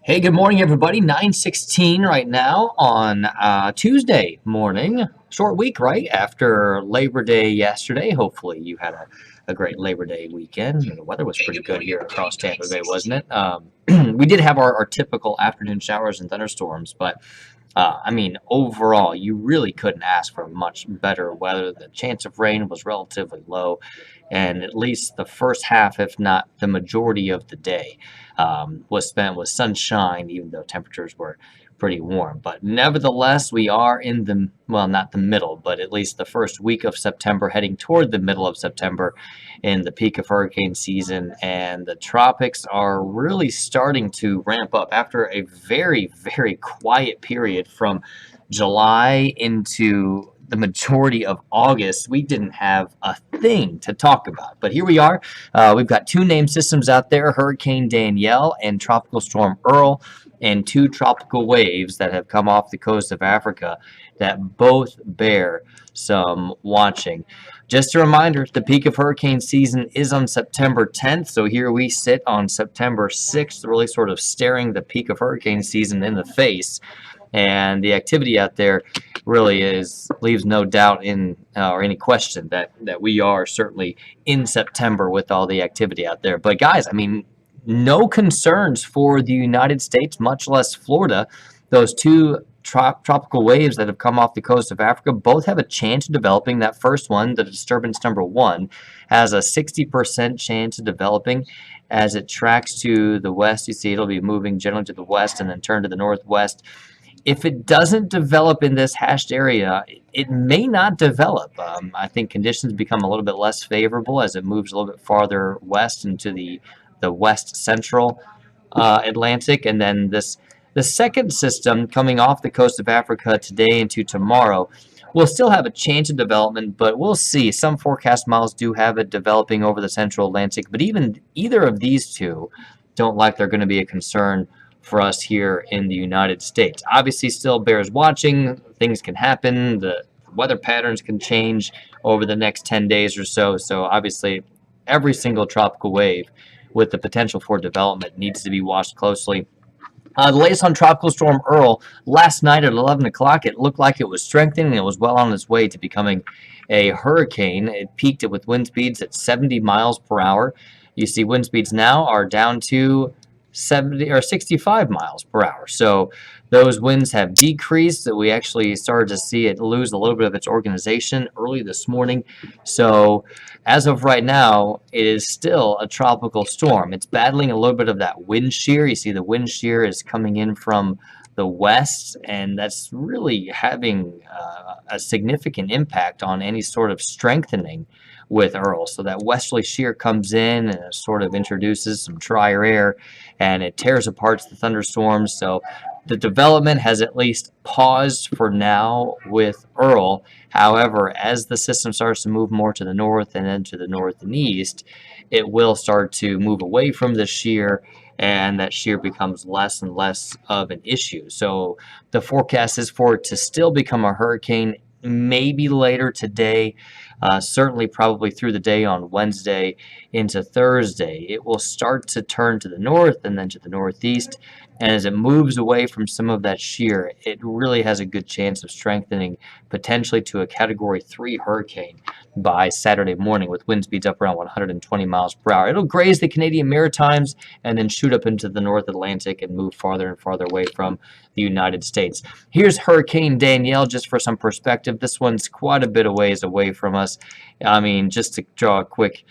Hey, good morning, everybody. 9:16 right now on Tuesday morning. Short week, right? After Labor Day yesterday. Hopefully, you had a great Labor Day weekend. The weather was pretty good here across Tampa Bay, wasn't it? We did have our typical afternoon showers and thunderstorms, but overall, you really couldn't ask for much better weather. The chance of rain was relatively low, and at least the first half, if not the majority of the day, was spent with sunshine, even though temperatures were pretty warm. But nevertheless, we are in the, well, not the middle, but at least the first week of September, heading toward the middle of September in the peak of hurricane season, and the tropics are really starting to ramp up after a very, very quiet period from July into the majority of August. We didn't have a thing to talk about, but here we are. We've got two named systems out there, Hurricane Danielle and Tropical Storm Earl, and two tropical waves that have come off the coast of Africa that both bear some watching. Just a reminder, the peak of hurricane season is on September 10th, so here we sit on September 6th, really sort of staring the peak of hurricane season in the face. And the activity out there really leaves no doubt in or any question that we are certainly in September with all the activity out there. But guys, no concerns for the United States, much less Florida. Those two tropical waves that have come off the coast of Africa both have a chance of developing. That first one, the disturbance number one, has a 60% chance of developing. As it tracks to the west, you see it'll be moving generally to the west and then turn to the northwest. If it doesn't develop in this hashed area, it may not develop. I think conditions become a little bit less favorable as it moves a little bit farther west into the west central Atlantic. And then the second system coming off the coast of Africa today into tomorrow will still have a chance of development, but we'll see. Some forecast models do have it developing over the central Atlantic, but even either of these two don't like they're going to be a concern for us here in the United States. Obviously, still bears watching. Things can happen. The weather patterns can change over the next 10 days or so. So obviously, every single tropical wave with the potential for development needs to be watched closely. The latest on Tropical Storm Earl, last night at 11 o'clock, it looked like it was strengthening. It was well on its way to becoming a hurricane. It peaked with wind speeds at 70 miles per hour. You see wind speeds now are down to 70 or 65 miles per hour. So those winds have decreased. That we actually started to see it lose a little bit of its organization early this morning. So as of right now, it is still a tropical storm. It's battling a little bit of that wind shear. You see the wind shear is coming in from the west, and that's really having a significant impact on any sort of strengthening with Earl. So that westerly shear comes in and it sort of introduces some drier air and it tears apart the thunderstorms. So the development has at least paused for now with Earl. However, as the system starts to move more to the north and then to the north and east, it will start to move away from the shear, and that shear becomes less and less of an issue. So the forecast is for it to still become a hurricane, maybe later today, certainly probably through the day on Wednesday into Thursday. It will start to turn to the north and then to the northeast. And as it moves away from some of that shear, it really has a good chance of strengthening potentially to a Category 3 hurricane by Saturday morning with wind speeds up around 120 miles per hour. It'll graze the Canadian Maritimes and then shoot up into the North Atlantic and move farther and farther away from the United States. Here's Hurricane Danielle, just for some perspective. This one's quite a bit of ways away from us. Just to draw a quick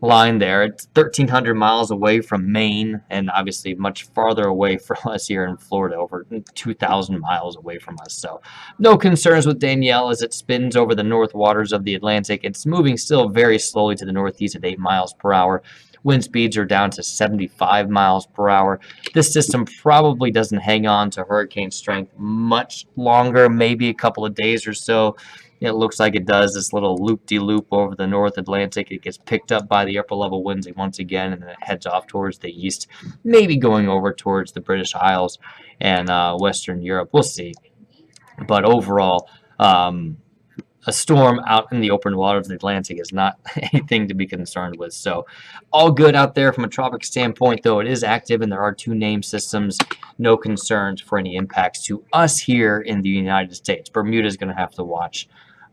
line there, it's 1,300 miles away from Maine, and obviously much farther away from us here in Florida, over 2,000 miles away from us. So no concerns with Danielle as it spins over the north waters of the Atlantic. It's moving still very slowly to the northeast at 8 miles per hour. Wind speeds are down to 75 miles per hour. This system probably doesn't hang on to hurricane strength much longer, maybe a couple of days or so. It looks like it does this little loop-de-loop over the North Atlantic. It gets picked up by the upper-level winds once again, and then it heads off towards the east, maybe going over towards the British Isles and Western Europe. We'll see. But overall, a storm out in the open waters of the Atlantic is not anything to be concerned with. So all good out there from a tropic standpoint, though it is active and there are 2 named systems. No concerns for any impacts to us here in the United States. Bermuda is going to have to watch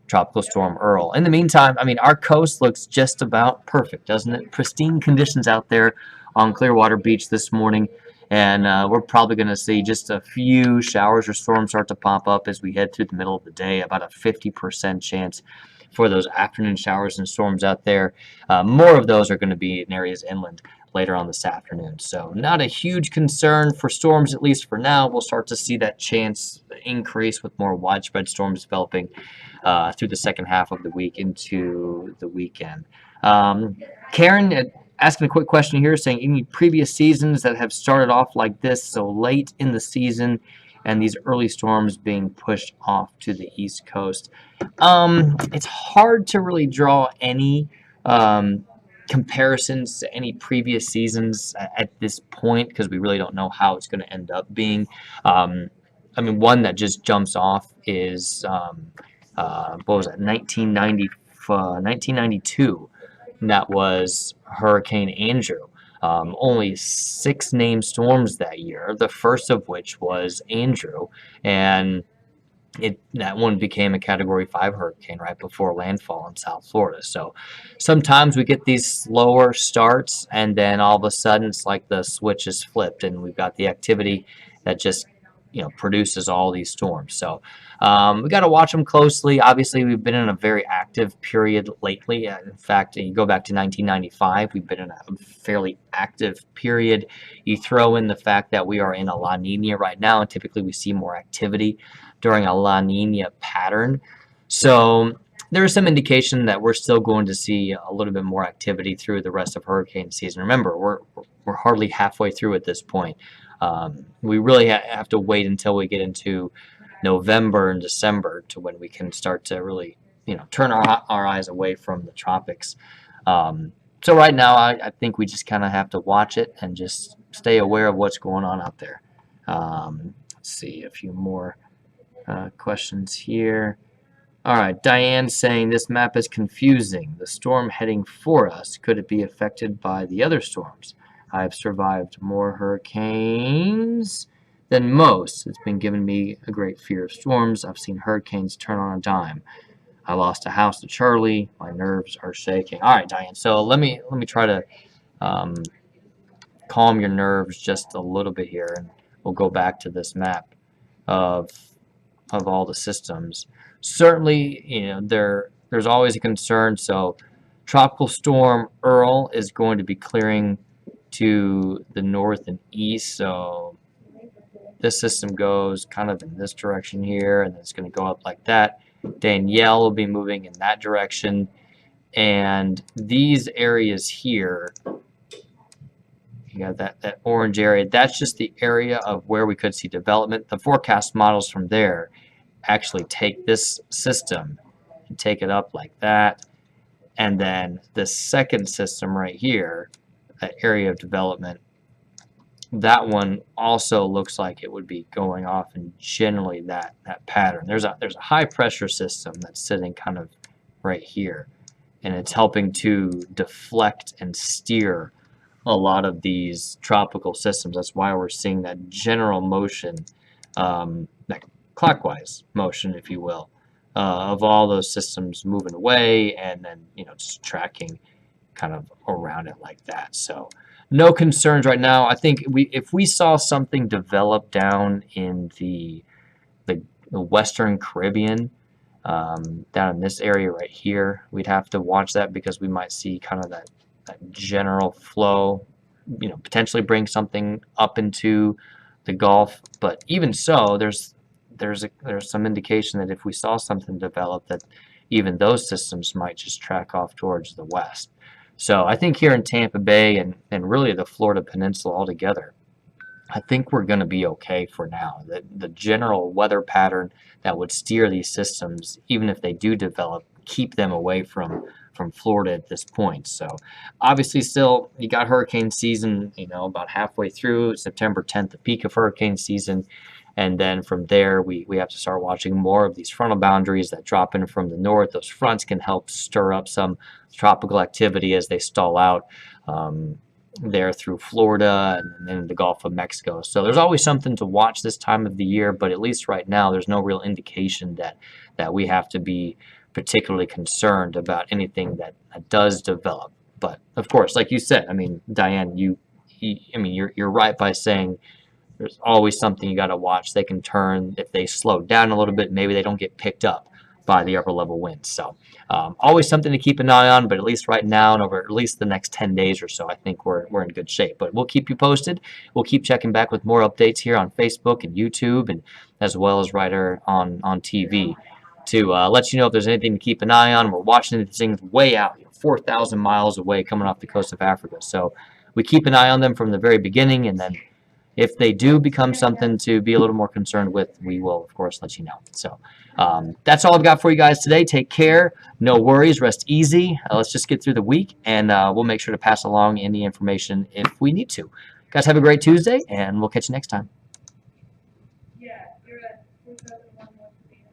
Tropical Storm Earl. In the meantime, I mean, our coast looks just about perfect, doesn't it? Pristine conditions out there on Clearwater Beach this morning. And we're probably going to see just a few showers or storms start to pop up as we head through the middle of the day, about a 50% chance for those afternoon showers and storms out there. More of those are going to be in areas inland later on this afternoon. So not a huge concern for storms, at least for now. We'll start to see that chance increase with more widespread storms developing through the second half of the week into the weekend. Karen, asking a quick question here, saying any previous seasons that have started off like this so late in the season and these early storms being pushed off to the East Coast. It's hard to really draw any comparisons to any previous seasons at this point because we really don't know how it's going to end up being. I mean, one that just jumps off is, what was it, 1992. That was Hurricane Andrew. Only 6 named storms that year, the first of which was Andrew, and that one became a Category 5 hurricane right before landfall in South Florida. So sometimes we get these slower starts, and then all of a sudden it's like the switch is flipped, and we've got the activity that just produces all these storms. So we got to watch them closely. Obviously, we've been in a very active period lately. In fact, you go back to 1995, we've been in a fairly active period. You throw in the fact that we are in a La Nina right now, and typically we see more activity during a La Nina pattern. So there is some indication that we're still going to see a little bit more activity through the rest of hurricane season. Remember, we're hardly halfway through at this point. We really have to wait until we get into November and December to when we can start to really, turn our eyes away from the tropics. So right now, I think we just kind of have to watch it and just stay aware of what's going on out there. Let's see a few more questions here. All right, Diane saying this map is confusing. The storm heading for us, could it be affected by the other storms? I've survived more hurricanes than most. It's been giving me a great fear of storms. I've seen hurricanes turn on a dime. I lost a house to Charlie. My nerves are shaking. All right, Diane. So let me try to calm your nerves just a little bit here, and we'll go back to this map of all the systems. Certainly, there's always a concern. So Tropical Storm Earl is going to be clearing to the north and east. So this system goes kind of in this direction here, and it's going to go up like that. Danielle will be moving in that direction. And these areas here, you got that orange area, that's just the area of where we could see development. The forecast models from there actually take this system and take it up like that. And then the second system right here, that area of development, that one also looks like it would be going off in generally that pattern. There's a high pressure system that's sitting kind of right here, and it's helping to deflect and steer a lot of these tropical systems. That's why we're seeing that general motion, that clockwise motion, if you will, of all those systems moving away and then just tracking kind of around it like that. So no concerns right now. I think if we saw something develop down in the Western Caribbean, down in this area right here, we'd have to watch that because we might see kind of that general flow, potentially bring something up into the Gulf. But even so, there's some indication that if we saw something develop, that even those systems might just track off towards the west. So I think here in Tampa Bay and really the Florida Peninsula altogether, I think we're going to be okay for now. The general weather pattern that would steer these systems, even if they do develop, keep them away from Florida at this point. So obviously still you got hurricane season, about halfway through. September 10th, the peak of hurricane season. And then from there, we have to start watching more of these frontal boundaries that drop in from the north. Those fronts can help stir up some tropical activity as they stall out there through Florida and then the Gulf of Mexico. So there's always something to watch this time of the year, but at least right now, there's no real indication that we have to be particularly concerned about anything that does develop. But of course, like you said, I mean, Diane, you're right by saying there's always something you got to watch. They can turn if they slow down a little bit. Maybe they don't get picked up by the upper level winds. So always something to keep an eye on. But at least right now and over at least the next 10 days or so, I think we're in good shape. But we'll keep you posted. We'll keep checking back with more updates here on Facebook and YouTube, and as well as right on TV to let you know if there's anything to keep an eye on. We're watching these things way out, 4,000 miles away, coming off the coast of Africa. So we keep an eye on them from the very beginning, and then if they do become something to be a little more concerned with, we will, of course, let you know. So that's all I've got for you guys today. Take care. No worries. Rest easy. Let's just get through the week, and we'll make sure to pass along any information if we need to. Guys, have a great Tuesday, and we'll catch you next time.